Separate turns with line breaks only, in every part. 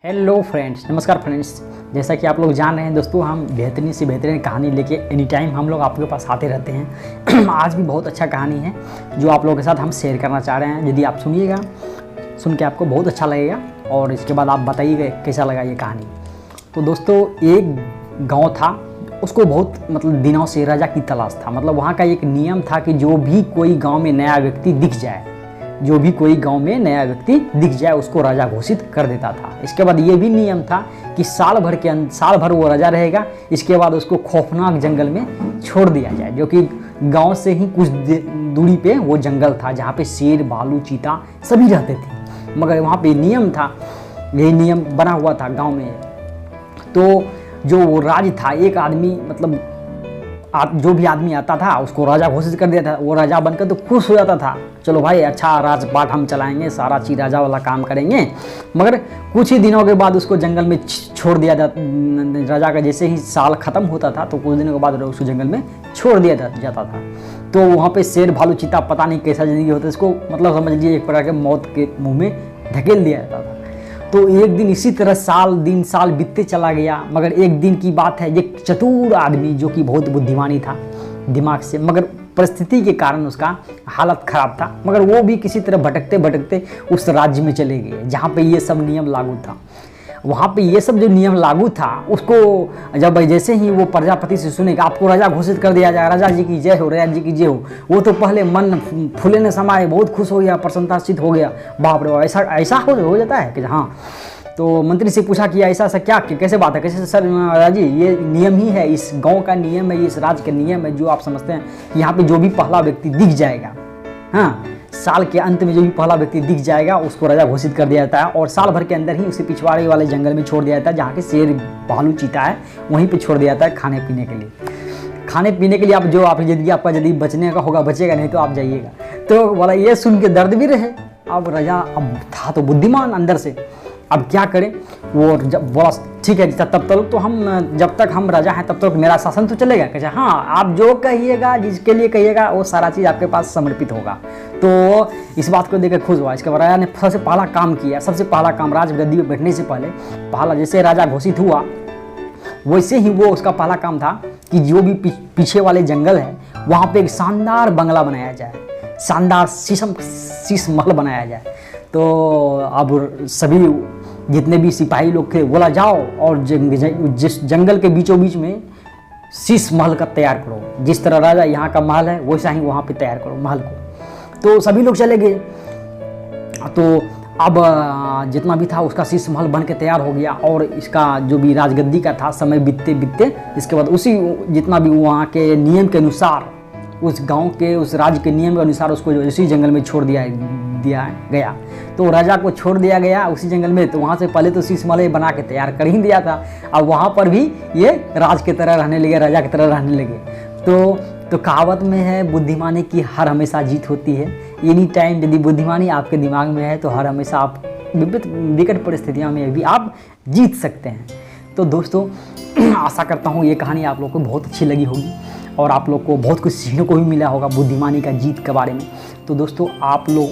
Hello friends, नमस्कार friends. जैसा कि आप लोग जान रहे हैं दोस्तों, हम बेहतरीन से बेहतरीन कहानी लेके एनी टाइम हम लोग आपके पास आते रहते हैं। आज भी बहुत अच्छा कहानी है जो आप लोगों के साथ हम शेयर करना चाह रहे हैं। यदि आप सुनिएगा, सुन के आपको बहुत अच्छा लगेगा और इसके बाद आप बताइएगा कैसा लगा ये कहानी। तो दोस्तों, एक गाँव था, उसको बहुत दिनों से राजा की तलाश था। वहाँ का एक नियम था कि जो भी कोई गाँव में नया व्यक्ति दिख जाए, उसको राजा घोषित कर देता था। इसके बाद ये भी नियम था कि साल भर वो राजा रहेगा। इसके बाद उसको खौफनाक जंगल में छोड़ दिया जाए, जो कि गांव से ही कुछ दूरी पे वो जंगल था जहाँ पे शेर, भालू, चीता सभी रहते थे। मगर वहाँ पे नियम था, यही नियम बना हुआ था गाँव में। तो जो वो राज था, एक आदमी जो भी आदमी आता था उसको राजा घोषित कर दिया था। वो राजा बनकर तो खुश हो जाता था, चलो भाई अच्छा राजपाट हम चलाएंगे, सारा चीज राजा वाला काम करेंगे। मगर कुछ ही दिनों के बाद उसको जंगल में छोड़ दिया जाता। राजा का जैसे ही साल खत्म होता था तो कुछ दिनों के बाद उसको जंगल में छोड़ दिया जाता था। तो वहाँ पे शेर, भालू, चीता पता नहीं कैसा जिंदगी होता है, इसको समझ लीजिए एक प्रकार के मौत के मुँह में धकेल दिया जाता था। तो एक दिन इसी तरह साल बीतते चला गया। मगर एक दिन की बात है, एक चतुर आदमी जो कि बहुत बुद्धिमानी था दिमाग से, मगर परिस्थिति के कारण उसका हालत खराब था। मगर वो भी किसी तरह भटकते भटकते उस राज्य में चले गए जहाँ पे ये सब नियम लागू था। वहाँ पे ये सब जो नियम लागू था, उसको जब जैसे ही वो प्रजापति से सुने कि आपको राजा घोषित कर दिया जाए, राजा जी की जय हो, राजा जी की जय हो, वो तो पहले मन फूले न समाये, बहुत खुश हो गया, प्रसन्नताचित हो गया। बाप रे, ऐसा हो जाता है कि हाँ। तो मंत्री से पूछा कि ऐसा क्या, कैसे बात है, कैसे? सर राजा जी, ये नियम ही है, इस गांव का नियम है, इस राज्य का नियम है, जो आप समझते हैं कि यहाँ पे जो भी पहला व्यक्ति दिख जाएगा, हाँ, साल के अंत में जो भी पहला व्यक्ति दिख जाएगा उसको राजा घोषित कर दिया जाता है। और साल भर के अंदर ही उसे पिछवाड़े वाले जंगल में छोड़ दिया जाता है जहाँ के शेर, भालू, चीता है, वहीं पे छोड़ दिया जाता है खाने पीने के लिए। आप यदि बचने का होगा बचेगा, नहीं तो आप जाइएगा। तो बोला, ये सुन के दर्द भी रहे। अब राजा अब था तो बुद्धिमान अंदर से, अब क्या करें? वो जब बोला ठीक है तब तक तो जब तक हम राजा हैं तब तक मेरा शासन तो चलेगा। कैसे? हाँ, आप जो कहिएगा, जिसके लिए कहिएगा, वो सारा चीज़ आपके पास समर्पित होगा। तो इस बात को देखकर खुश हुआ। इसके बाद राजा ने सबसे पहला काम किया। सबसे पहला काम, राजगद्दी पर बैठने से पहले जैसे राजा घोषित हुआ, वैसे ही वो उसका पहला काम था कि जो भी पीछे वाले जंगल है वहाँ पे एक शानदार बंगला बनाया जाए, शानदार शीश महल बनाया जाए। तो अब सभी जितने भी सिपाही लोग थे बोला, जाओ और जिस जंगल के बीचों बीच में शीश महल का तैयार करो। जिस तरह राजा यहाँ का महल है वैसा ही वहाँ पे तैयार करो महल को। तो सभी लोग चले गए। तो अब जितना भी था उसका शीश महल बन के तैयार हो गया। और इसका जो भी राजगद्दी का था, समय बीतते बीतते इसके बाद उसी जितना भी वहाँ के नियम के अनुसार, उस गांव के, उस राज्य के नियम के अनुसार उसको उसी जंगल में छोड़ दिया गया। तो राजा को छोड़ दिया गया उसी जंगल में। तो वहाँ से पहले तो शीश महल बना के तैयार कर ही दिया था। अब वहाँ पर भी ये राज की तरह रहने लगे, राजा की तरह रहने लगे। तो कहावत में है, बुद्धिमानी की हर हमेशा जीत होती है। एनी टाइम यदि बुद्धिमानी आपके दिमाग में है तो हर हमेशा आप विकट परिस्थितियों में भी आप जीत सकते हैं। तो दोस्तों, आशा करता हूँ ये कहानी आप लोग को बहुत अच्छी लगी होगी और आप लोग को बहुत कुछ सीखने को भी मिला होगा बुद्धिमानी का जीत के बारे में। तो दोस्तों, आप लोग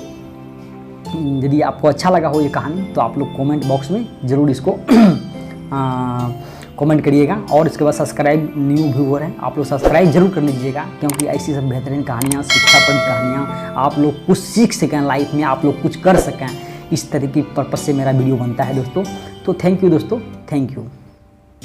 यदि आपको अच्छा लगा हो ये कहानी तो आप लोग कमेंट बॉक्स में ज़रूर इसको कमेंट करिएगा। और इसके बाद सब्सक्राइब, न्यू व्यूअर हैं आप लोग सब्सक्राइब जरूर कर लीजिएगा, क्योंकि ऐसी सब बेहतरीन कहानियाँ, शिक्षाप्रद कहानियाँ, आप लोग कुछ सीख सकें लाइफ में, आप लोग कुछ कर सकें, इस तरह की पर्पज़ से मेरा वीडियो बनता है दोस्तों। तो थैंक यू दोस्तों, थैंक यू।